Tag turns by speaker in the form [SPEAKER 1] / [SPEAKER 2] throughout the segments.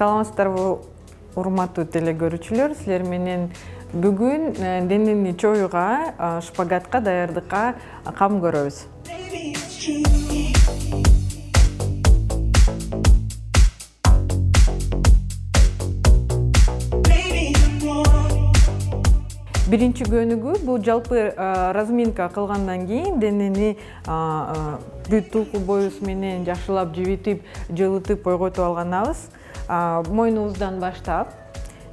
[SPEAKER 1] Саламатсыздарбы, урматтуу телекөрүүчүлөр. Силер менен бүгүн денени чоюга, шпагатка даярдыкка кам көрөбүз. Биринчи көнүгү бул жалпы разминка кылгандан кийин денени бүт тулку боюбуз менен жакшылап жибитип, жылытып ойготуп алганабыз. Мойнубуздан баштап,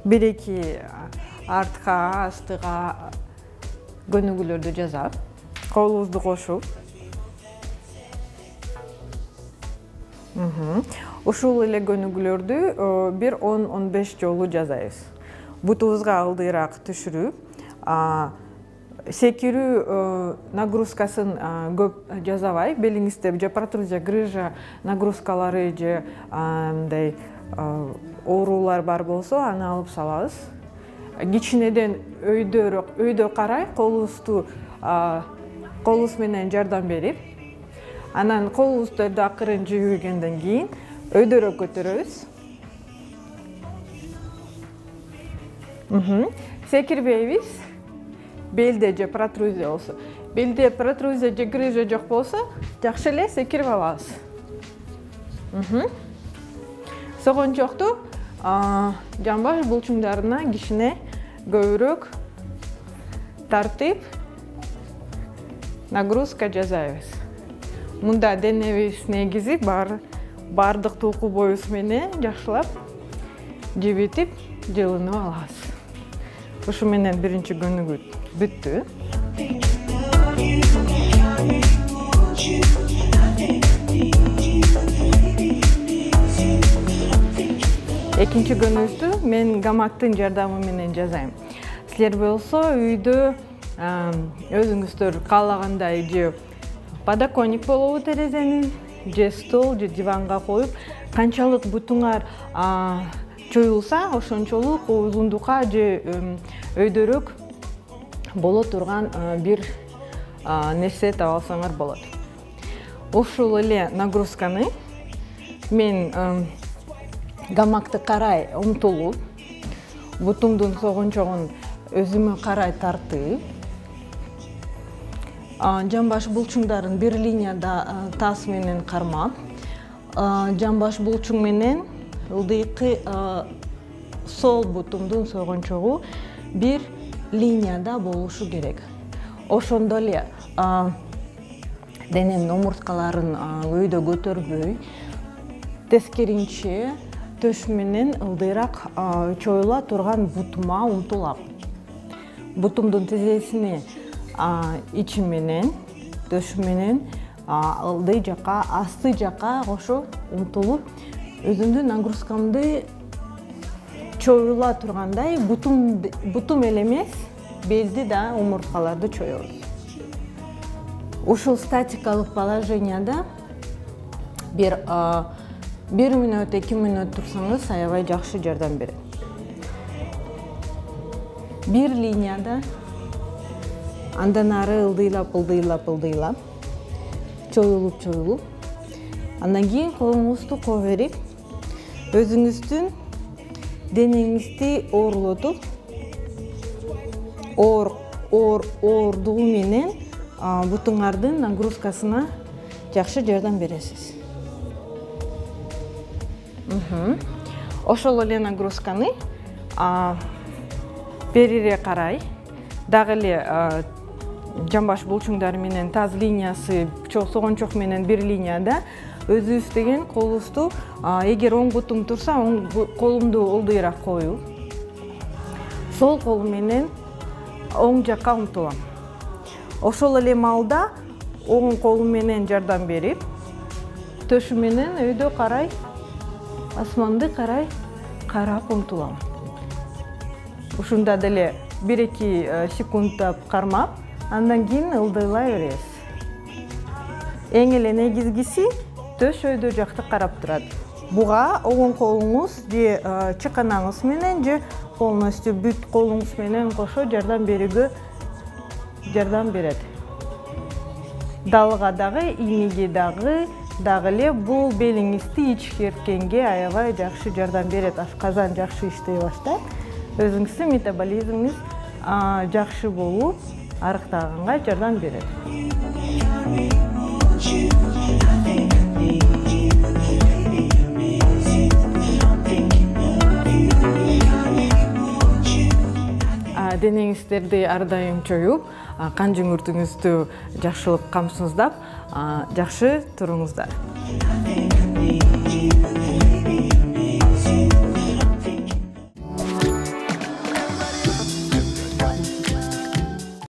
[SPEAKER 1] бир-эки артка, астыга көнүгүүлөрдү жасап, колубузду кошуп, ушул эле көнүгүүлөрдү бир 10-15 жолу жасайбыз. Бутубузга ылдыйраак түшүрүп, секирүү нагрузкасын көп жасабай, белиңизде же протрузия, грыжа нагрузкалары же мындай оорулар бар болсо, аны алып салабыз. Кичинеден өйдө карай колубуз менен жардам берип, анан колубузду акырын жибиргенден кийин өйдөрөөк көтөрөбүз. Секирбейбиз. Белде же протрузия болсо. Белде протрузия же грыжа жок болсо, жакшы эле секирип алабыз. Согончокту жамбаш булчуңдарына кичине көбүрөөк тартып, нагрузка жасайбыз. Мында денебиз негизи бардык тулку боюбуз менен жакшылап жибитип, жылынып алабыз. Ушу менен биринчи көнүгүү бүттү. Экинчи көнүгүүбүздү мен гамактын жардамы менен жасайм. Силер болсо үйдө өзүңүздөр каалагандай же подоконник болобу терезенин, же стол, же диванга коюп, канчалык бутуңар чоюлса, ошончолук узундукка же өйдөрөөк боло турган бир нерсе таап алсаңар болот. Ушул эле нагрузканы мен гамакты карай умтулуп, бутумдун согончогун өзүмө карай тартып, жамбаш булчуңдарын бир линияда таз менен кармап, жамбаш булчуң менен ылдыйкы сол бутумдун согончогу бир линияда болушу керек. Ошондо эле денемдин омурткаларын өйдө көтөрбөй, тескеринче төш менен ылдыйраак чоюла турган бутума умтулам. Бутумдун тизесине ичи менен, төш менен ылдый жака, асты жака кошо умтулуп, өзүмдүн нагрузкамды чоюла тургандай, бутум эле эмес, белди да, омурткаларды чоебуз. Ушул статикалык положенияда бир 1 мүнөт, 2 мүнөт турсаңыз, аябай жакшы жардам берет. Бир линияда андан ары ылдыйлап, чоюлуп, андан кийин колуңузду коо берип, өзүңүздүн денеңизди оорлотуп, оордугу менен бутуңардын нагрузкасына жакшы жардам бересиз. Ошол эле нагрузканы берире карай, дагы эле жамбаш булчуңдары менен таз линиясы согончок менен бир линияда өзүбүз деген колубузду, эгер оң бутум турса, оң колумду ылдыйраак коюп, сол колум менен оң жакка умтулам. Ошол эле маалда оң колум менен жардам берип, төшү менен өйдө карай, асманды карап умтулам. Ушунда деле 1-2 секундтап кармап, андан кийин ылдыйлай беребиз. Эң эле негизгиси төш өйдө жакты карап турат. Буга оң колуңуз же чыканаңыз менен же полностью бүт колуңуз менен кошо жардам берүүгө жардам берет. Далга дагы, ийнеге дагы, дагы эле бул белиңизди ичкерткенге аябай жакшы жардам берет. Ашказан жакшы иштей баштайт. Өзүңүздүн метаболизмиңиз жакшы болуп, арыктаганга жардам берет. Денеңиздерди ар дайым чоюп, кан жүгүртүңүздү жакшылап камсыздап, жакшы туруңуздар.